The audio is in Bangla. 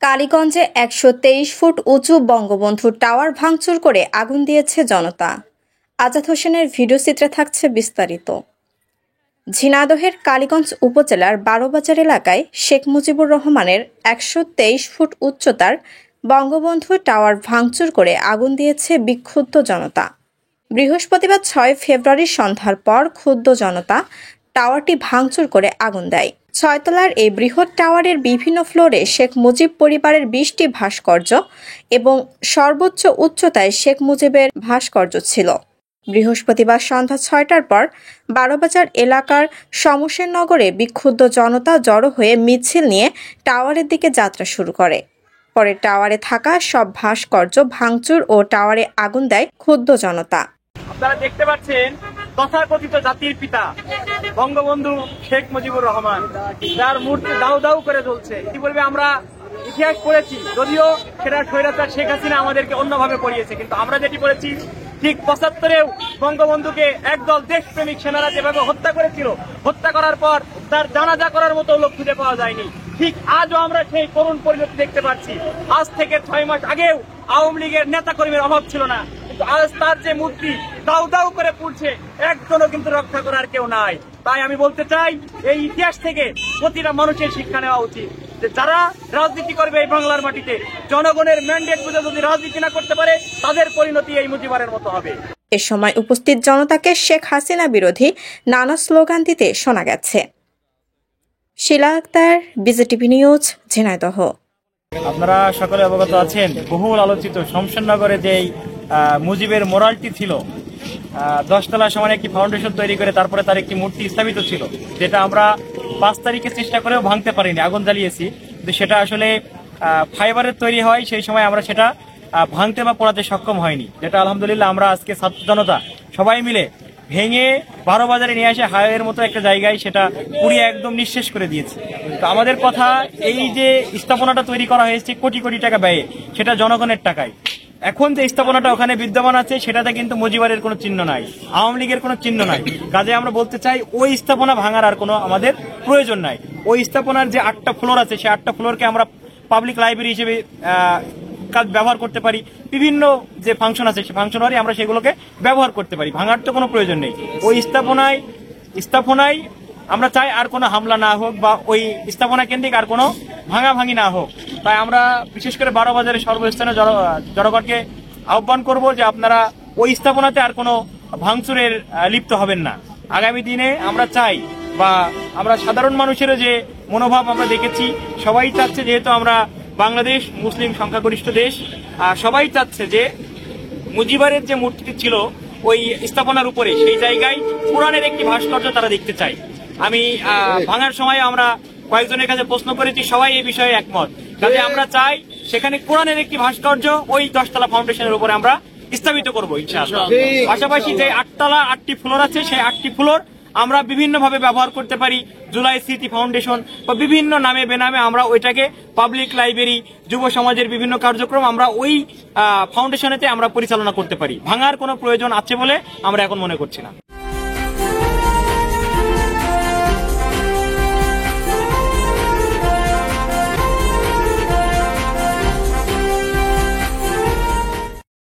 কালীগঞ্জে ১২৩ ফুট উঁচু বঙ্গবন্ধু টাওয়ার ভাঙচুর করে আগুন দিয়েছে জনতা। আজাদ হোসেনের ভিডিওচিত্রে থাকছে বিস্তারিত। ঝিনাইদহের কালীগঞ্জ উপজেলার বারোবাজার এলাকায় শেখ মুজিবুর রহমানের ১২৩ ফুট উচ্চতার বঙ্গবন্ধু টাওয়ার ভাঙচুর করে আগুন দিয়েছে বিক্ষুব্ধ জনতা। বৃহস্পতিবার ৬ ফেব্রুয়ারি সন্ধ্যার পর ক্ষুব্ধ জনতা টাওয়ারটি ভাঙচুর করে আগুন দেয়। ৬ তলার এই বৃহৎ টাওয়ারের বিভিন্ন ফ্লোরে শেখ মুজিব পরিবারের ২০টি ভাস্কর্য এবং সর্বোচ্চ উচ্চতায় শেখ মুজিবের ভাস্কর্য ছিল। বৃহস্পতিবার সন্ধ্যা ৬টার পর বারোবাজার এলাকার শমশেরনগরে বিক্ষুব্ধ জনতা জড়ো হয়ে মিছিল নিয়ে টাওয়ারের দিকে যাত্রা শুরু করে। পরে টাওয়ারে থাকা সব ভাস্কর্য ভাঙচুর ও টাওয়ারে আগুন দেয় ক্ষুব্ধ জনতা। আপনারা দেখতে পাচ্ছেন তথাকথিত জাতির পিতা বঙ্গবন্ধু শেখ মুজিবুর রহমান, যার মূর্তি দাউ দাউ করে জ্বলছে। কি বলবে, আমরা ইতিহাস পড়েছি, যদিও সেটা স্বৈরাচার শেখ হাসিনা আমাদেরকে অন্যভাবে পড়িয়েছে, কিন্তু আমরা যেটি পড়েছি ঠিক ৭৫-এও বঙ্গবন্ধুকে একদল দেশপ্রেমিক সেনারা যেভাবে হত্যা করেছিল, হত্যা করার পর তার জানাজা করার মতো লোক খুঁজে পাওয়া যায়নি। ঠিক আজও আমরা সেই করুণ পরিণতি দেখতে পাচ্ছি। আজ থেকে ৬ মাস আগেও আওয়ামী লীগের নেতা কর্মীর অভাব ছিল না, কিন্তু আজ তার যে মূর্তি দাউ দাউ করে পুড়ছে, একজনও কিন্তু রক্ষা করার কেউ নাই। তাই আমি বলতে চাই, এই ইতিহাস থেকে প্রতিটা মানুষের শিক্ষা নেওয়া উচিত যে যারা রাজনীতি করবে এই বাংলার মাটিতে, জনগণের ম্যান্ডেট বুঝে যদি রাজনীতি না করতে পারে, তাদের পরিণতি এই মুজিবারের মতো হবে। এ সময় উপস্থিত জনতাকে শেখ হাসিনা বিরোধী নানা স্লোগান দিতে শোনা গেছে। শিলা আক্তার, বিজেটিভি নিউজ, ঝিনাইদহ। আপনারা সকলে অবগত আছেন, বহুল আলোচিত শমশেরনগরে যেই মুজিবের মোরালটি ছিল, ১০ তলা সমান একটি ফাউন্ডেশন তৈরি করে তারপরে তার একটি মূর্তি স্থাপিত ছিল, যেটা আমরা ৫ তারিখে চেষ্টা করেও ভাঙতে পারিনি, আগুন জ্বালিয়েছি। কিন্তু সেটা আসলে ফাইবারের তৈরি হয়, সেই সময় আমরা সেটা ভাঙতে বা পোড়াতে সক্ষম হয়নি, যেটা আলহামদুলিল্লাহ আমরা আজকে ছাত্র জনতা সবাই মিলে ভেঙে বারোবাজারে নিয়ে আসে হাইওয়ের মতো একটা জায়গায় সেটা পুড়িয়ে একদম নিঃশেষ করে দিয়েছে। তো আমাদের কথা, এই যে স্থাপনাটা তৈরি করা হয়েছে কোটি কোটি টাকা ব্যয়ে, সেটা জনগণের টাকায়। এখন যে স্থাপনাটা ওখানে বিদ্যমান আছে সেটাতে কিন্তু মুজিবারের কোনো চিহ্ন নাই, আওয়ামী লীগের কোনো চিহ্ন নাই। কাজে আমরা বলতে চাই, ওই স্থাপনা ভাঙার আর কোনো আমাদের প্রয়োজন নাই। ওই স্থাপনার যে ৮টা ফ্লোর আছে, সেই ৮টা ফ্লোরকে আমরা পাবলিক লাইব্রেরি হিসেবে কাজ ব্যবহার করতে পারি। বিভিন্ন যে ফাংশন আছে সেই ফাংশনারি আমরা সেগুলোকে ব্যবহার করতে পারি, ভাঙার তো কোনো প্রয়োজন নেই। ওই স্থাপনায় আমরা চাই আর কোনো হামলা না হোক বা ওই স্থাপনা কেন্দ্রিক আর কোনো ভাঙাভাঙি না হোক। তাই আমরা বিশেষ করে বারোবাজারের সর্বস্থানে জনগণকে আহ্বান করব যে আপনারা ওই স্থাপনাতে আর কোনো ভাঙচুরের লিপ্ত হবেন না। আগামী দিনে আমরা চাই, বা আমরা সাধারণ মানুষেরও যে মনোভাব আমরা দেখেছি, সবাই চাচ্ছে, যেহেতু আমরা বাংলাদেশ মুসলিম সংখ্যাগরিষ্ঠ দেশ, সবাই চাচ্ছে যে মুজিবারের যে মূর্তিটি ছিল ওই স্থাপনার উপরে, সেই জায়গায় কোরআনের একটি ভাস্কর্য তারা দেখতে চায়। আমি ভাঙার সময় আমরা কয়েকজনের কাছে প্রশ্ন করেছি, সবাই এই বিষয়ে একমত। কাজে আমরা চাই সেখানে কোরআনের একটি ভাস্কর্য ওই ১০ তলা ফাউন্ডেশনের উপরে আমরা স্থাপিত করবো ইনশাআল্লাহ। পাশাপাশি যে ৮ তলা ৮টি ফ্লোর আছে, সেই ৮টি ফ্লোর আমরা বিভিন্নভাবে ব্যবহার করতে পারি। জুলাই স্মৃতি ফাউন্ডেশন বা বিভিন্ন নামে বেনামে আমরা ওইটাকে পাবলিক লাইব্রেরি, যুব সমাজের বিভিন্ন কার্যক্রম আমরা ওই ফাউন্ডেশনেতে আমরা পরিচালনা করতে পারি। ভাঙার কোনো প্রয়োজন আছে বলে আমরা এখন মনে করছি না।